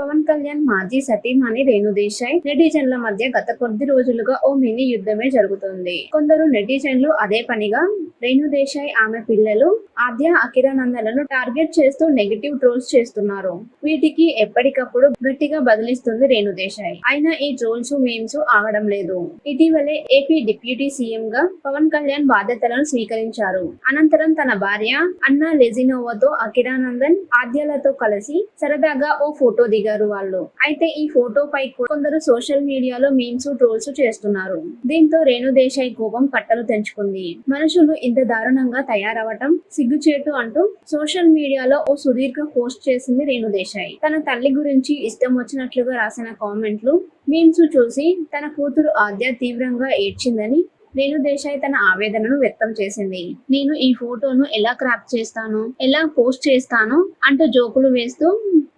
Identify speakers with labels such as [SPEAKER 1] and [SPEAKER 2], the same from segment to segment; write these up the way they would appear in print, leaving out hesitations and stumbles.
[SPEAKER 1] పవన్ కళ్యాణ్ మాజీ సతీమణి రేణు దేశాయ్ నెటిజన్ల మధ్య గత కొద్ది రోజులుగా ఓ మినీ యుద్ధమే జరుగుతుంది. కొందరు నెటిజన్లు అదే పనిగా రేణు దేశాయ్, ఆమె పిల్లలు ఆద్య, అఖిరానందన్లను టార్గెట్ చేస్తూ నెగటివ్ ట్రోల్స్ చేస్తున్నారు. వీటికి ఎప్పటికప్పుడు గట్టిగా బదిలిస్తుంది రేణు దేశాయ్. అయినా ఈ ట్రోల్స్, మీమ్స్ ఆగడం లేదు. ఇటీవలే ఏపీ డిప్యూటీ సీఎం గా పవన్ కళ్యాణ్ బాధ్యతలను స్వీకరించారు. అనంతరం తన భార్య అన్నా లెజినోవాతో, అఖిరానందన్, ఆద్యలతో కలిసి సరదాగా ఓ ఫోటో దిగారు వాళ్ళు. అయితే ఈ ఫోటో పై కొందరు సోషల్ మీడియాలో మీమ్స్, ట్రోల్స్ చేస్తున్నారు. దీంతో రేణు దేశాయ్ కోపం కట్టలు తెంచుకుంది. మనుషులు ఇంత దారుణంగా తయారవటం సిగ్గుచేటు అంటూ సోషల్ మీడియాలో ఓ సుదీర్ఘ పోస్ట్ చేసింది రేణు దేశాయ్. తన తల్లి గురించి ఇష్టం వచ్చినట్లుగా రాసిన కామెంట్లు, మీమ్స్ చూసి తన కూతురు ఆద్య తీవ్రంగా ఏడ్చిందని రేణు దేశాయ్ తన ఆవేదనను వ్యక్తం చేసింది. నేను ఈ ఫోటోను ఎలా క్రాప్ చేస్తాను, ఎలా పోస్ట్ చేస్తాను అంటూ జోకులు వేస్తూ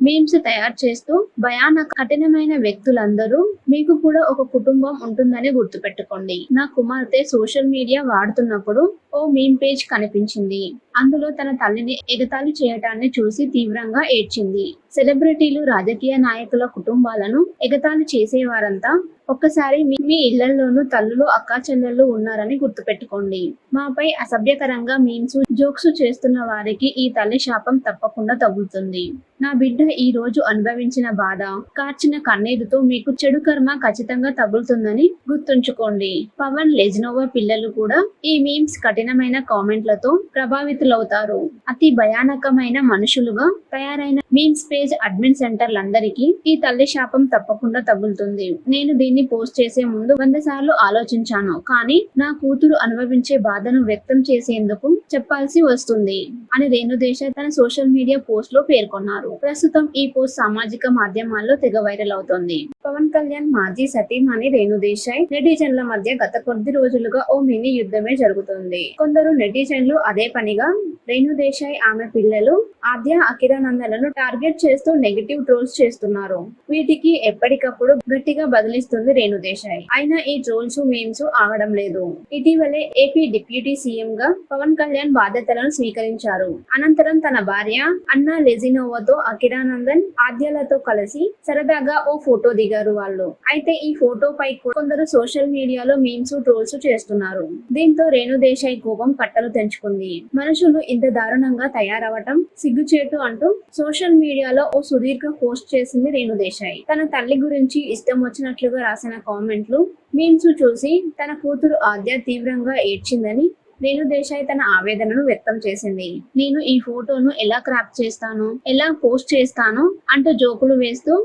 [SPEAKER 1] మీమ్స్ తయారు చేస్తూ భయానక కఠినమైన వ్యక్తులందరూ మీకు కూడా ఒక కుటుంబం ఉంటుందని గుర్తుపెట్టుకోండి. నా కుమార్తె సోషల్ మీడియా వాడుతున్నప్పుడు ఓ మీమ్ పేజ్ కనిపించింది. అందులో తన తల్లిని ఎగతాళి చేయటాన్ని చూసి తీవ్రంగా ఏడ్చింది. సెలబ్రిటీలు, రాజకీయ నాయకుల కుటుంబాలను ఎగతాళి చేసేవారంతా ఒక్కసారి మీ ఇళ్లలోనూ తల్లులు, అక్కా చెల్లెళ్ళు ఉన్నారని గుర్తుపెట్టుకోండి. మాపై అసభ్యకరంగా మీమ్స్, జోక్స్ చేస్తున్న వారికి ఈ తల్లి శాపం తప్పకుండా తగులుతుంది. నా బిడ్డ ఈ రోజు అనుభవించిన బాధ, కార్చిన కన్నీరుతో మీకు చెడు కర్మ ఖచ్చితంగా తగులుతుందని గుర్తుంచుకోండి. పవన్, లెజినోవా పిల్లలు కూడా ఈ మీమ్స్, కఠినమైన కామెంట్లతో ప్రభావితులవుతారు. అతి భయానకమైన మనుషులుగా తయారైన మీమ్స్ పేజ్ అడ్మిన్ సెంటర్లందరికీ ఈ తల్లి శాపం తప్పకుండా తగులుతుంది. నేను దీన్ని పోస్ట్ చేసే ముందు 100 సార్లు ఆలోచించాను, కానీ నా కూతురు అనుభవించే బాధను వ్యక్తం చేసేందుకు చెప్పాల్సి వస్తుంది అని రేణు దేశాయ్ తన సోషల్ మీడియా పోస్ట్ లో పేర్కొన్నారు. ప్రస్తుతం ఈ పోస్ట్ సామాజిక మాధ్యమాల్లో తెగ వైరల్ అవుతోంది. పవన్ కళ్యాణ్ మాజీ సతీమణి రేణు దేశాయ్ నెటిజన్ల మధ్య గత కొద్ది రోజులుగా ఓ మినీ యుద్ధమే జరుగుతుంది. కొందరు నెటిజన్లు అదే పనిగా రేణు దేశాయ్, ఆమె పిల్లలు ఆద్య, అఖిరానందన్లను టార్గెట్ చేస్తూ నెగటివ్ ట్రోల్స్ చేస్తున్నారు. వీటికి ఎప్పటికప్పుడు గట్టిగా బదిలిస్తుంది రేణు దేశాయ్. అయినా ఈ ట్రోల్స్, మీమ్స్ ఆగడం లేదు. ఇటీవలే ఏపీ డిప్యూటీ సీఎం గా పవన్ కళ్యాణ్ బాధ్యతలను స్వీకరించారు. అనంతరం తన భార్య అన్నా లెజినోవాతో, అఖిరానందన్, ఆద్యలతో కలిసి సరదాగా ఓ ఫోటో దిగారు వాళ్ళు. అయితే ఈ ఫోటో పై కొందరు సోషల్ మీడియాలో మీమ్స్, ట్రోల్స్ చేస్తున్నారు. దీంతో రేణు దేశాయ్ కోపం కట్టలు తెంచుకుంది. మనుషులు ఇంత దారుణంగా తయారవటం సిగ్గుచేటు అంటూ సోషల్ మీడియాలో ఓ సుదీర్ఘ పోస్ట్ చేసింది రేణు దేశాయ్. తన తల్లి గురించి ఇష్టం వచ్చినట్లుగా రాసిన కామెంట్లు, మీమ్స్ చూసి తన కూతురు ఆద్య తీవ్రంగా ఏడ్చిందని రేణు దేశాయ్ తన ఆవేదనను వ్యక్తం చేసింది. నేను ఈ ఫోటోను ఎలా క్రాప్ చేస్తాను, ఎలా పోస్ట్ చేస్తాను అంటూ జోకులు వేస్తూ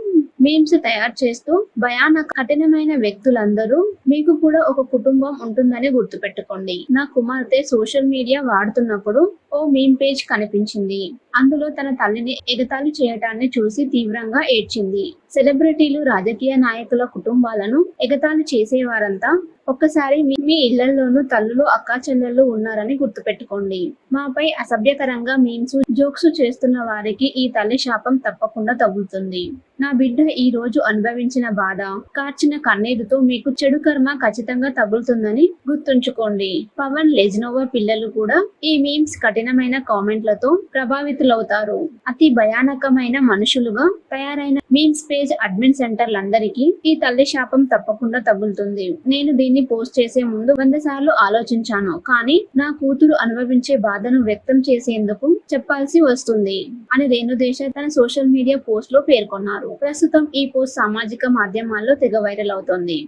[SPEAKER 1] మీమ్స్ తయారు చేస్తూ భయానక కఠినమైన వ్యక్తులందరూ మీకు కూడా ఒక కుటుంబం ఉంటుందని గుర్తుపెట్టుకోండి. నా కుమార్తె సోషల్ మీడియా వాడుతున్నప్పుడు ఓ మీమ్ పేజ్ కనిపించింది. అందులో తన తల్లిని ఎగతాళి చేయటాన్ని చూసి తీవ్రంగా ఏడ్చింది. సెలబ్రిటీలు, రాజకీయ నాయకుల కుటుంబాలను ఎగతాళి చేసేవారంతా ఒక్కసారి మీ ఇళ్లలోనూ తల్లులు, అక్కా చెల్లెళ్ళు ఉన్నారని గుర్తుపెట్టుకోండి. మాపై అసభ్యకరంగా మీమ్స్, జోక్స్ చేస్తున్న వారికి ఈ తల్లి శాపం తప్పకుండా తగులుతుంది. నా బిడ్డ ఈ రోజు అనుభవించిన బాధ, కార్చిన కన్నీరుతో మీకు చెడు కర్మ ఖచ్చితంగా తగులుతుందని గుర్తుంచుకోండి. పవన్, లెజినోవా పిల్లలు కూడా ఈ మీమ్స్, కఠినమైన కామెంట్లతో ప్రభావితులవుతారు. అతి భయానకమైన మనుషులుగా తయారైన మీమ్స్ పేజ్ అడ్మిన్ సెంటర్లందరికీ ఈ తల్లి శాపం తప్పకుండా తగులుతుంది. నేను దీన్ని పోస్ట్ చేసే ముందు 100 సార్లు ఆలోచించాను, కానీ నా కూతురు అనుభవించే బాధను వ్యక్తం చేసేందుకు చెప్పాల్సి వస్తుంది అని రేణు దేశాయ్ తన సోషల్ మీడియా పోస్ట్ లో పేర్కొన్నారు. ప్రస్తుతం ఈ పోస్ట్ సామాజిక మాధ్యమాల్లో తెగ వైరల్ అవుతోంది.